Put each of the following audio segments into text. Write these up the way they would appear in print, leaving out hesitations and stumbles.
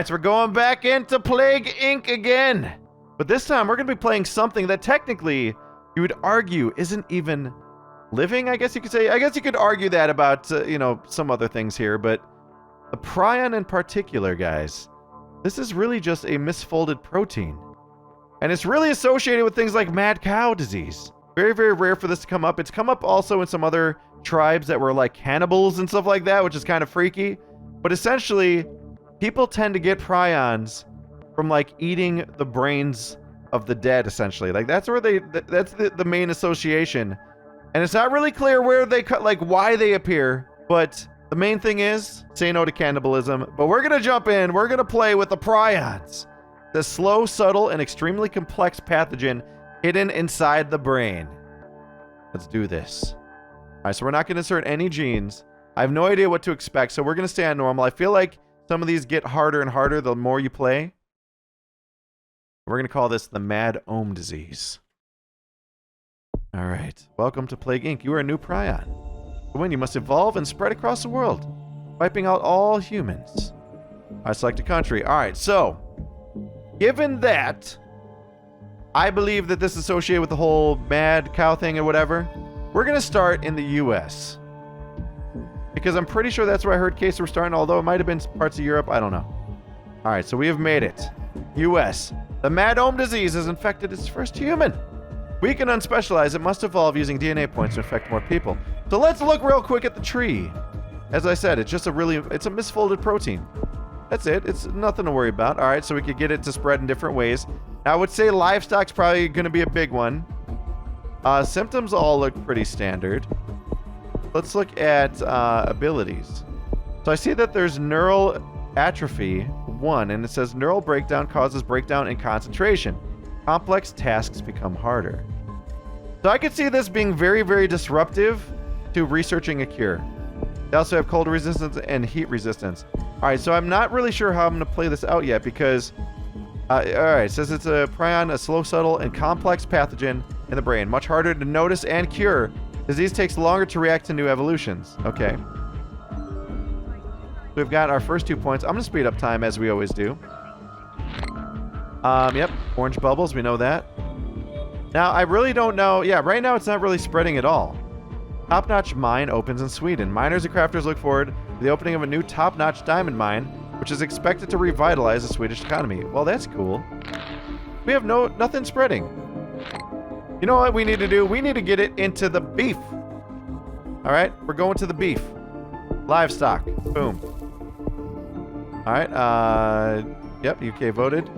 Alright, so we're going back into Plague Inc. again. But this time, we're going to be playing something that technically, you would argue, isn't even living, I guess you could say. I guess you could argue that about, you know, some other things here, but the prion in particular, guys, this is really just a misfolded protein. And it's really associated with things like mad cow disease. Very, very rare for this to come up. It's come up also in some other tribes that were like cannibals and stuff like that, which is kind of freaky. But essentially, people tend to get prions from like eating the brains of the dead, essentially. Like that's where that's the main association. And it's not really clear where they cut, like why they appear, but the main thing is say no to cannibalism. But we're gonna jump in, we're gonna play with the prions, the slow, subtle, and extremely complex pathogen hidden inside the brain. Let's do this. All right, so we're not gonna insert any genes. I have no idea what to expect, so we're gonna stay on normal. I feel like some of these get harder and harder the more you play. We're going to call this the Mad Ohm disease. All right. Welcome to Plague Inc. You are a new prion. To win, you must evolve and spread across the world, wiping out all humans. I select a country. All right. So, given that, I believe that this is associated with the whole mad cow thing or whatever, we're going to start in the U.S. Because I'm pretty sure that's where I heard cases were starting, although it might have been parts of Europe. I don't know. All right, so we have made it. U.S. The Mad Ohm disease has infected its first human. Weak and unspecialized, it must evolve using DNA points to infect more people. So let's look real quick at the tree. As I said, it's just it's a misfolded protein. That's it. It's nothing to worry about. All right, so we could get it to spread in different ways. Now, I would say livestock's probably going to be a big one. Symptoms all look pretty standard. Let's look at abilities. So I see that there's neural atrophy 1, and it says neural breakdown causes breakdown in concentration. Complex tasks become harder. So I could see this being very, very disruptive to researching a cure. They also have cold resistance and heat resistance. Alright, so I'm not really sure how I'm going to play this out yet because... alright, it says it's a prion, a slow, subtle, and complex pathogen in the brain. Much harder to notice and cure. Disease takes longer to react to new evolutions. Okay. We've got our first 2 points. I'm going to speed up time as we always do. Yep. Orange bubbles. We know that. Now, I really don't know. Yeah, right now it's not really spreading at all. Top-notch mine opens in Sweden. Miners and crafters look forward to the opening of a new top-notch diamond mine, which is expected to revitalize the Swedish economy. Well, that's cool. We have nothing spreading. You know what we need to do? We need to get it into the beef. All right, we're going to the beef. Livestock. Boom. All right. Yep, UK voted.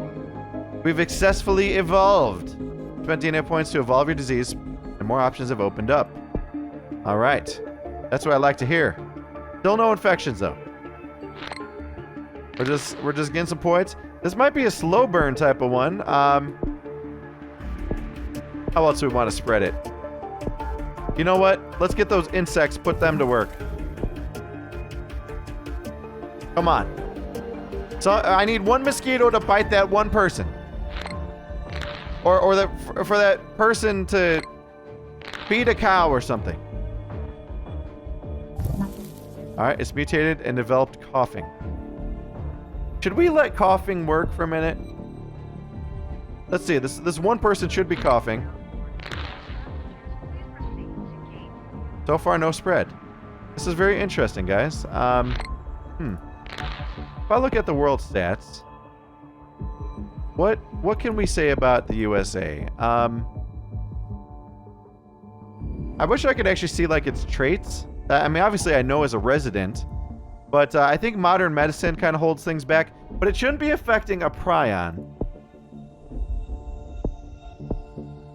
We've successfully evolved. Spent DNA points to evolve your disease, and more options have opened up. All right. That's what I like to hear. Still no infections, though. We're just getting some points. This might be a slow burn type of one. How else do we want to spread it? You know what? Let's get those insects, put them to work. Come on. So I need one mosquito to bite that one person. Or for that person to feed a cow or something. Alright, it's mutated and developed coughing. Should we let coughing work for a minute? Let's see, this one person should be coughing. So far, no spread. This is very interesting, guys. If I look at the world stats, what can we say about the USA? I wish I could actually see like its traits. I mean, obviously I know as a resident, but I think modern medicine kind of holds things back, but it shouldn't be affecting a prion.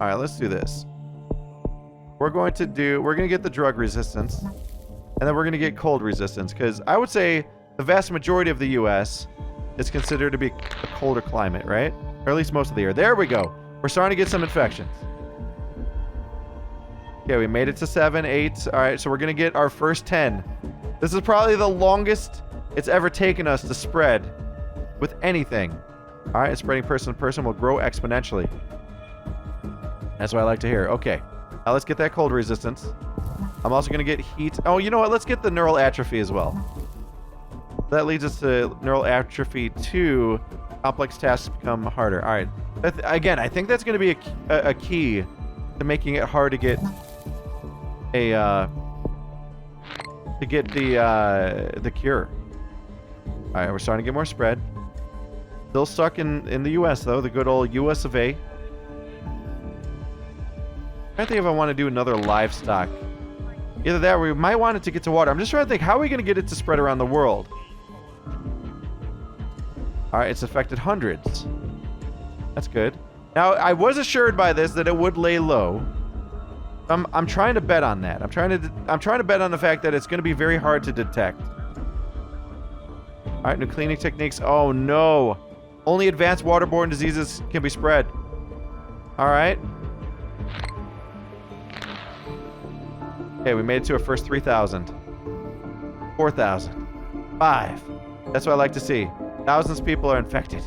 All right, let's do this. We're going to get the drug resistance, and then we're going to get cold resistance, because I would say the vast majority of the U.S. is considered to be a colder climate, right? Or at least most of the year. There we go. We're starting to get some infections. Okay, we made it to 7, 8. All right, so we're going to get our first 10. This is probably the longest it's ever taken us to spread with anything. All right, spreading person to person will grow exponentially. That's what I like to hear. Okay, now let's get that cold resistance. I'm also going to get heat. Oh, you know what? Let's get the neural atrophy as well. That leads us to neural atrophy 2. Complex tasks become harder. All right. Again, I think that's going to be a key to making it hard to get the cure. All right, we're starting to get more spread. Still stuck in the U.S. though, the good old U.S. of A. I think if I want to do another livestock, either that or we might want it to get to water. I'm just trying to think, how are we going to get it to spread around the world? All right, it's affected hundreds. That's good. Now, I was assured by this that it would lay low. I'm trying to bet on that. I'm trying to bet on the fact that it's going to be very hard to detect. All right, new cleaning techniques. Oh no, only advanced waterborne diseases can be spread. All right. Okay, we made it to our first 3,000. 4,000. 5. That's what I like to see. Thousands of people are infected.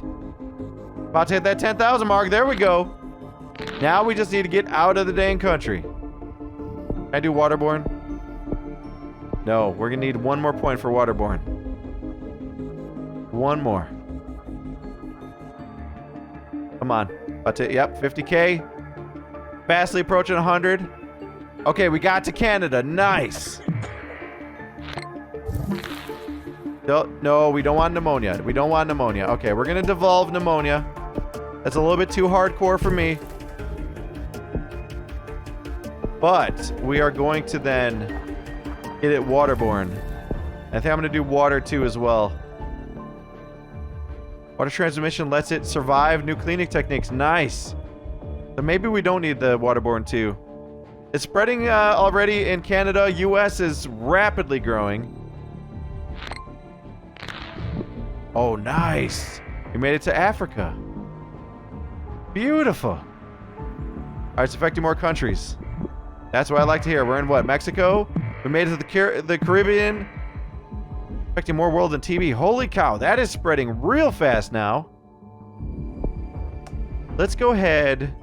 About to hit that 10,000 mark. There we go. Now we just need to get out of the dang country. Can I do waterborne? No, we're going to need one more point for waterborne. One more. Come on. About to, yep, 50K. Fastly approaching 100. Okay, we got to Canada. Nice. No, we don't want pneumonia. We don't want pneumonia. Okay, we're going to devolve pneumonia. That's a little bit too hardcore for me. But we are going to then get it waterborne. I think I'm going to do water too as well. Water transmission lets it survive new cleaning techniques. Nice. So maybe we don't need the waterborne too. It's spreading already in Canada. US is rapidly growing. Oh, nice. We made it to Africa. Beautiful. All right, it's affecting more countries. That's what I like to hear. We're in what? Mexico? We made it to the Caribbean. Affecting more world than TB. Holy cow, that is spreading real fast now. Let's go ahead.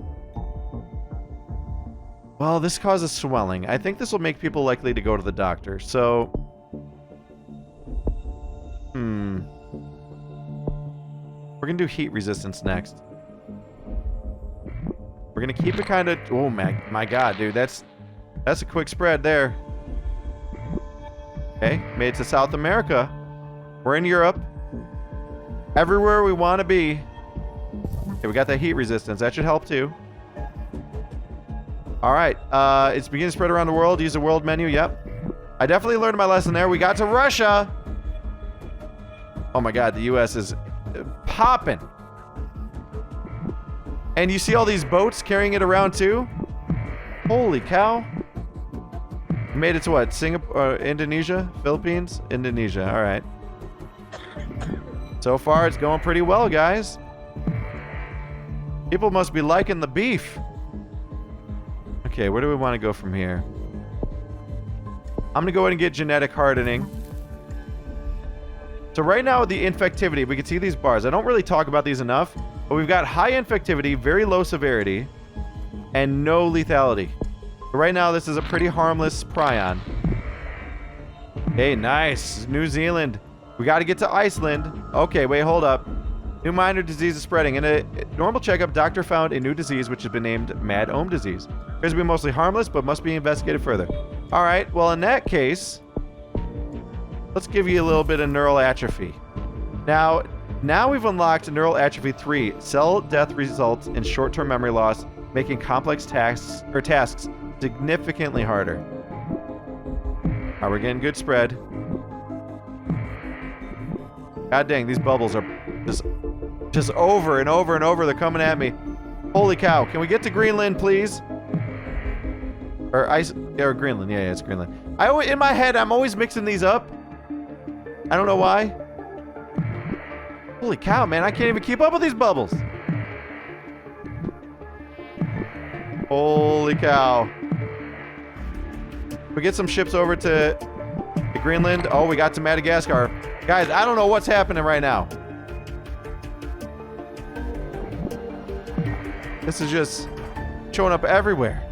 Well, this causes swelling. I think this will make people likely to go to the doctor. So, we're going to do heat resistance next. We're going to keep it kind of... Oh, my God, dude. That's a quick spread there. Okay, made it to South America. We're in Europe. Everywhere we want to be. Okay, we got that heat resistance. That should help, too. All right. It's beginning to spread around the world. Use the world menu. Yep. I definitely learned my lesson there. We got to Russia. Oh, my God. The U.S. is popping. And you see all these boats carrying it around too? Holy cow. We made it to what? Singapore, Indonesia? Philippines? Indonesia. All right. So far, it's going pretty well, guys. People must be liking the beef. Okay, where do we want to go from here? I'm going to go ahead and get genetic hardening. So right now, the infectivity, we can see these bars. I don't really talk about these enough, but we've got high infectivity, very low severity, and no lethality. So right now, this is a pretty harmless prion. Hey, nice. New Zealand. We got to get to Iceland. Okay, wait, hold up. New minor disease is spreading. In a normal checkup, doctor found a new disease, which has been named Mad Ohm disease. Appears to be mostly harmless, but must be investigated further. All right, well, in that case, let's give you a little bit of neural atrophy. Now we've unlocked neural atrophy 3. Cell death results in short-term memory loss, making complex tasks significantly harder. All right, we're getting good spread. God dang, these bubbles are just over and over and over. They're coming at me. Holy cow. Can we get to Greenland, please? Or Greenland. Yeah, it's Greenland. In my head, I'm always mixing these up. I don't know why. Holy cow, man. I can't even keep up with these bubbles. Holy cow. We get some ships over to Greenland. Oh, we got to Madagascar. Guys, I don't know what's happening right now. This is just showing up everywhere.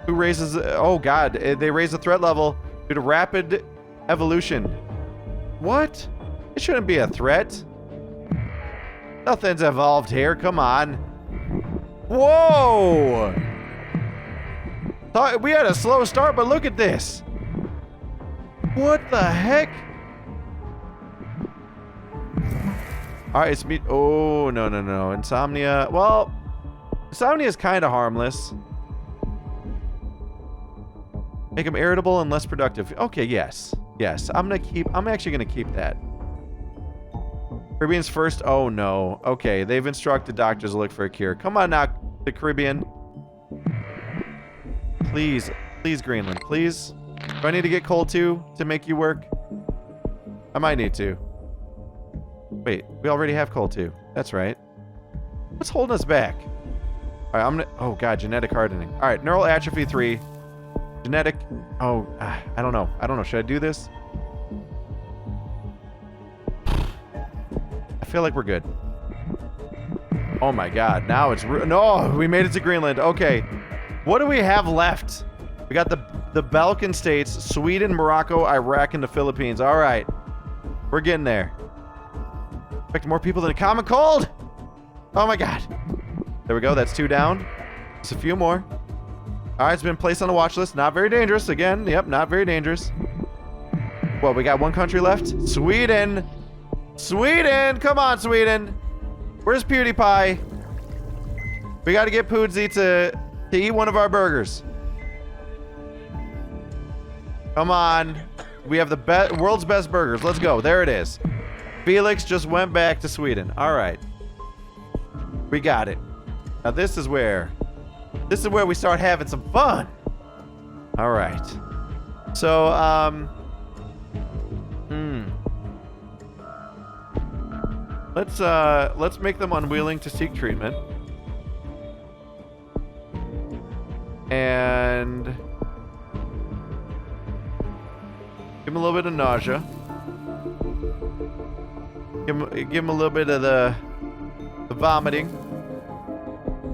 Who raises... Oh, God. They raise the threat level due to rapid evolution. What? It shouldn't be a threat. Nothing's evolved here. Come on. Whoa! Thought we had a slow start, but look at this. What the heck? Alright, it's me. Oh, no, no, no. Insomnia. Well, insomnia is kind of harmless. Make him irritable and less productive. Okay, yes. Yes. I'm actually gonna keep that. Caribbean's first. Oh no. Okay, they've instructed doctors to look for a cure. Come on now, the Caribbean. Please. Please, Greenland. Please. Do I need to get coal too to make you work? I might need to. Wait, we already have coal too. That's right. What's holding us back? Alright, I'm gonna. Oh god, genetic hardening. Alright, neural atrophy 3. Genetic. Oh, I don't know. I don't know. Should I do this? I feel like we're good. Oh my god. Now it's... No, we made it to Greenland. Okay. What do we have left? We got the Balkan states, Sweden, Morocco, Iraq, and the Philippines. All right. We're getting there. Expect more people than a common cold. Oh my god. There we go. That's 2 down. Just a few more. All right. It's been placed on the watch list. Not very dangerous. Again. Yep. Not very dangerous. Well, we got 1 country left. Sweden. Sweden. Come on, Sweden. Where's PewDiePie? We got to get Poodsy to eat one of our burgers. Come on. We have the world's best burgers. Let's go. There it is. Felix just went back to Sweden. All right. We got it. Now this is where we start having some fun. All right. So, let's make them unwilling to seek treatment. And give him a little bit of nausea. Give him a little bit of the vomiting.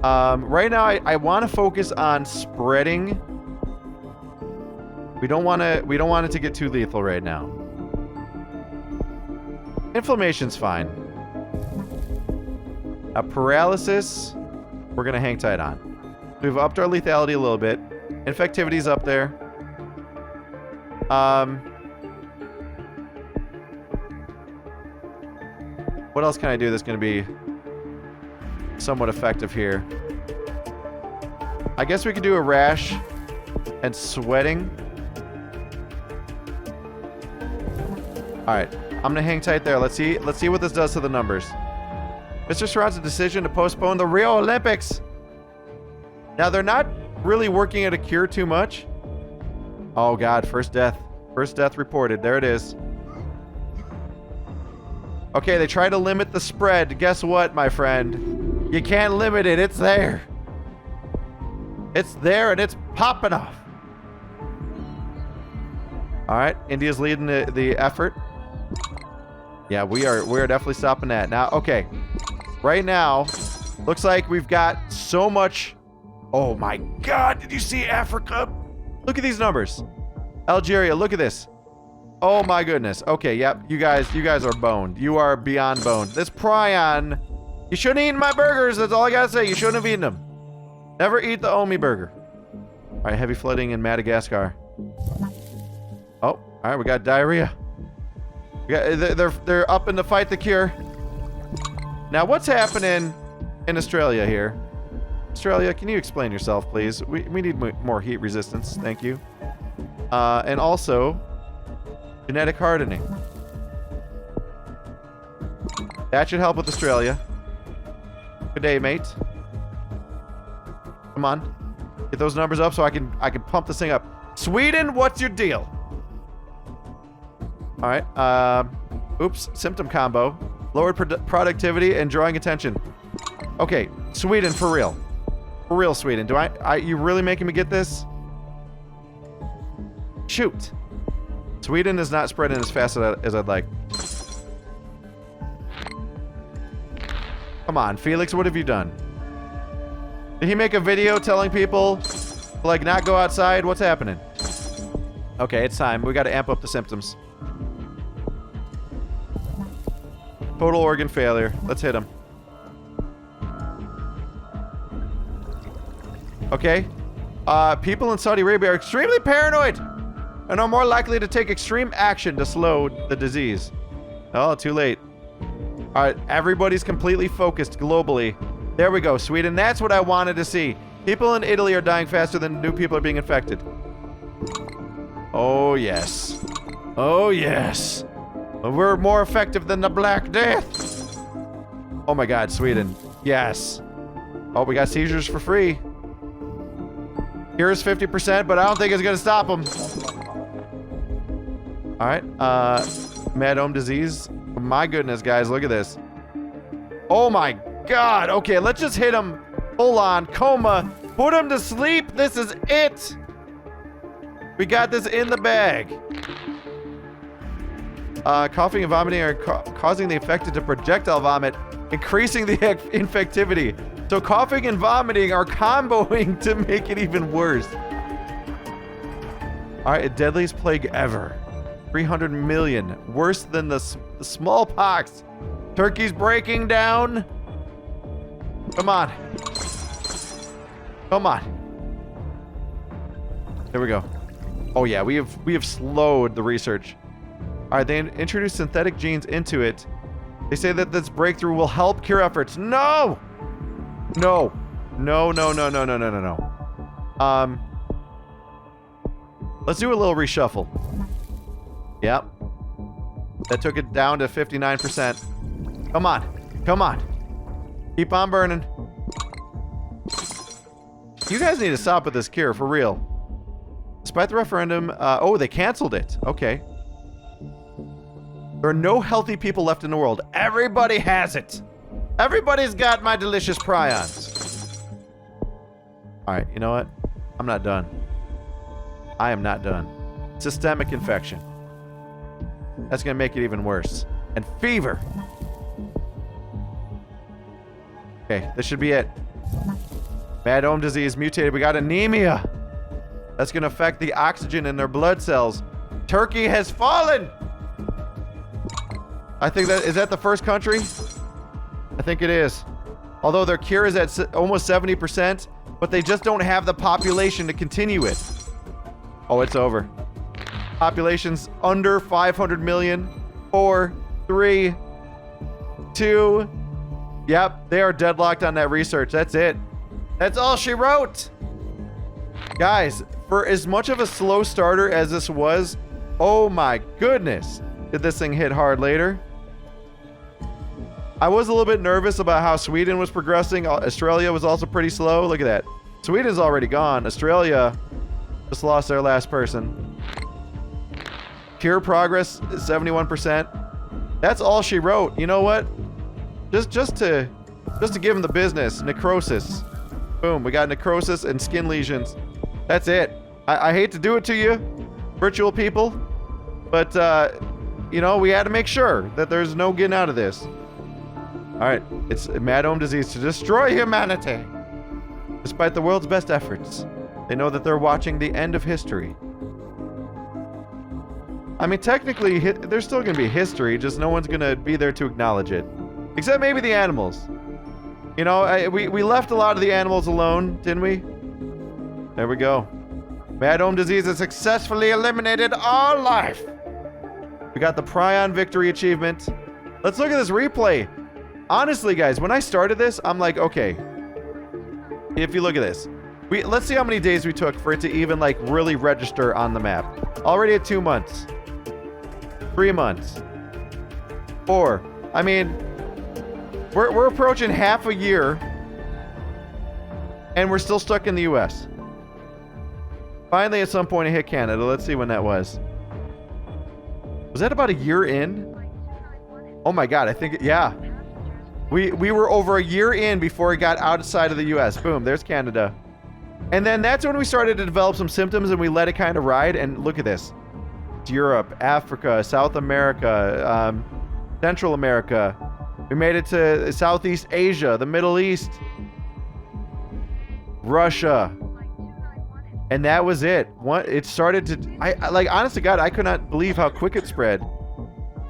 Right now, I want to focus on spreading. We don't want it to get too lethal right now. Inflammation's fine. Paralysis, we're gonna hang tight on. We've upped our lethality a little bit. Infectivity's up there. What else can I do that's going to be somewhat effective here? I guess we could do a rash and sweating. All right, I'm going to hang tight there. Let's see what this does to the numbers. Mr. Surratt's decision to postpone the Rio Olympics. Now, they're not really working at a cure too much. Oh, God. First death. First death reported. There it is. Okay, they try to limit the spread. Guess what, my friend? You can't limit it. It's there. It's there, and it's popping off. All right. India's leading the effort. Yeah, we are definitely stopping that. Now, okay. Right now, looks like we've got so much... Oh my God, did you see Africa? Look at these numbers. Algeria, look at this. Oh my goodness. Okay, yep, you guys are boned. You are beyond boned. This Prion, you shouldn't have eaten my burgers. That's all I gotta say. You shouldn't have eaten them. Never eat the Omi burger. All right, heavy flooding in Madagascar. Oh, all right, we got diarrhea. They're up in the fight the cure. Now, what's happening in Australia here? Australia, can you explain yourself, please? We need more heat resistance. Thank you. And also, genetic hardening. That should help with Australia. Good day, mate. Come on. Get those numbers up so I can pump this thing up. Sweden, what's your deal? All right. Oops. Symptom combo. Lowered productivity and drawing attention. Okay. Sweden, for real. For real, Sweden. You really making me get this? Shoot. Sweden is not spreading as fast as I'd like. Come on, Felix, what have you done? Did he make a video telling people to, like, not go outside? What's happening? Okay, it's time. We got to amp up the symptoms. Total organ failure. Let's hit him. Okay. People in Saudi Arabia are extremely paranoid and are more likely to take extreme action to slow the disease. Oh, too late. All right, everybody's completely focused globally. There we go, Sweden. That's what I wanted to see. People in Italy are dying faster than new people are being infected. Oh, yes. Oh, yes. We're more effective than the Black Death. Oh my God, Sweden. Yes. Oh, we got seizures for free. Here's 50%, but I don't think it's gonna stop them. All right, mad dome disease. My goodness, guys, look at this. Oh my God. Okay, let's just hit him. Full on coma. Put him to sleep. This is it. We got this in the bag. Coughing and vomiting are causing the infected to projectile vomit, increasing the infectivity. So coughing and vomiting are comboing to make it even worse. All right, deadliest plague ever. 300 million. Worse than the smallpox. Turkey's breaking down. Come on. Come on. There we go. Oh yeah, we have slowed the research. All right, they introduced synthetic genes into it. They say that this breakthrough will help cure efforts. No! No. No, no, no, no, no, no, no, no. Let's do a little reshuffle. Yep. That took it down to 59%. Come on. Come on. Keep on burning. You guys need to stop with this cure, for real. Despite the referendum, oh, they canceled it. Okay. There are no healthy people left in the world. Everybody has it. Everybody's got my delicious prions. All right, you know what? I'm not done. I am not done. Systemic infection. That's gonna make it even worse. And fever. Okay, this should be it. Mad dome disease mutated. We got anemia. That's gonna affect the oxygen in their blood cells. Turkey has fallen. I think is that the first country? I think it is. Although their cure is at almost 70%, but they just don't have the population to continue it. Oh, it's over. Population's under 500 million. 4, 3, 2. Yep, they are deadlocked on that research. That's it. That's all she wrote. Guys, for as much of a slow starter as this was, oh my goodness, did this thing hit hard later. I was a little bit nervous about how Sweden was progressing. Australia was also pretty slow. Look at that. Sweden's already gone. Australia just lost their last person. Cure progress is 71%. That's all she wrote. You know what? Just to give him the business. Necrosis. Boom. We got necrosis and skin lesions. That's it. I hate to do it to you, virtual people, but you know, we had to make sure that there's no getting out of this. All right, it's a mad dome disease to destroy humanity. Despite the world's best efforts, they know that they're watching the end of history. I mean, technically, there's still going to be history, just no one's going to be there to acknowledge it. Except maybe the animals. You know, we left a lot of the animals alone, didn't we? There we go. Mad dome disease has successfully eliminated all life. We got the Prion victory achievement. Let's look at this replay. Honestly, guys, when I started this, I'm like, okay. If you look at this, let's see how many days we took for it to even like really register on the map. Already at 2 months, 3 months, 4. I mean, we're approaching half a year, and we're still stuck in the U.S. Finally, at some point, it hit Canada. Let's see when that was. Was that about a year in? Oh my God, I think, yeah. We were over a year in before it got outside of the U.S. Boom, there's Canada. And then that's when we started to develop some symptoms and we let it kind of ride. And look at this. It's Europe, Africa, South America, Central America. We made it to Southeast Asia, the Middle East, Russia. And that was it. It started to, like, honest to God, I could not believe how quick it spread.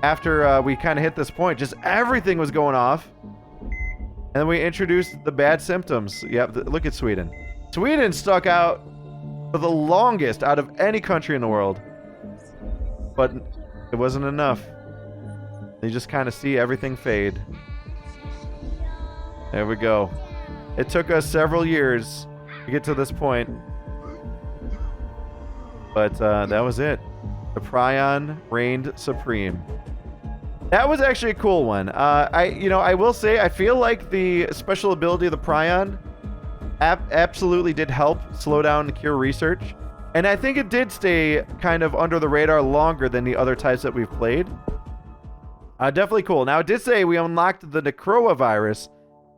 after we kind of hit this point, just everything was going off. And then we introduced the bad symptoms. Yep, look at Sweden. Sweden stuck out for the longest out of any country in the world. But it wasn't enough. You just kind of see everything fade. There we go. It took us several years to get to this point. But that was it. The Prion reigned supreme. That was actually a cool one. I will say, I feel like the special ability of the Prion absolutely did help slow down and cure research. And I think it did stay kind of under the radar longer than the other types that we've played. Definitely cool. Now, it did say we unlocked the Necroa virus.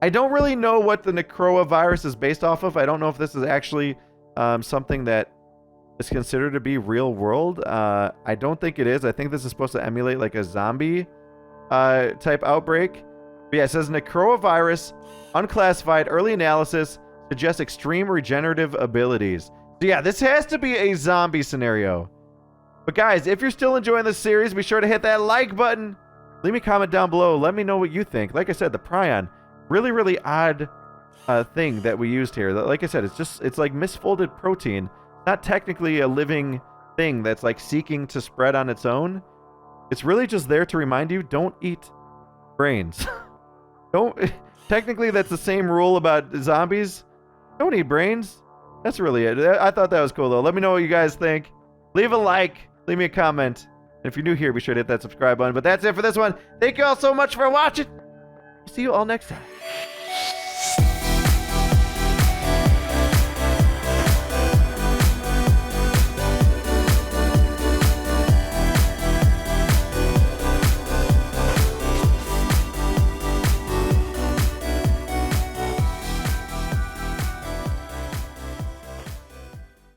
I don't really know what the Necroa virus is based off of. I don't know if this is actually something that is considered to be real world. I don't think it is. I think this is supposed to emulate like a zombie type outbreak. But yeah, it says Necroa virus, unclassified, early analysis, suggests extreme regenerative abilities. So yeah, this has to be a zombie scenario. But guys, if you're still enjoying this series, be sure to hit that like button. Leave me a comment down below. Let me know what you think. Like I said, the Prion, really, really odd thing that we used here. Like I said, it's like misfolded protein. Not technically a living thing that's like seeking to spread on its own. It's really just there to remind you, don't eat brains. Technically, that's the same rule about zombies. Don't eat brains. That's really it. I thought that was cool, though. Let me know what you guys think. Leave a like. Leave me a comment. And if you're new here, be sure to hit that subscribe button. But that's it for this one. Thank you all so much for watching. See you all next time.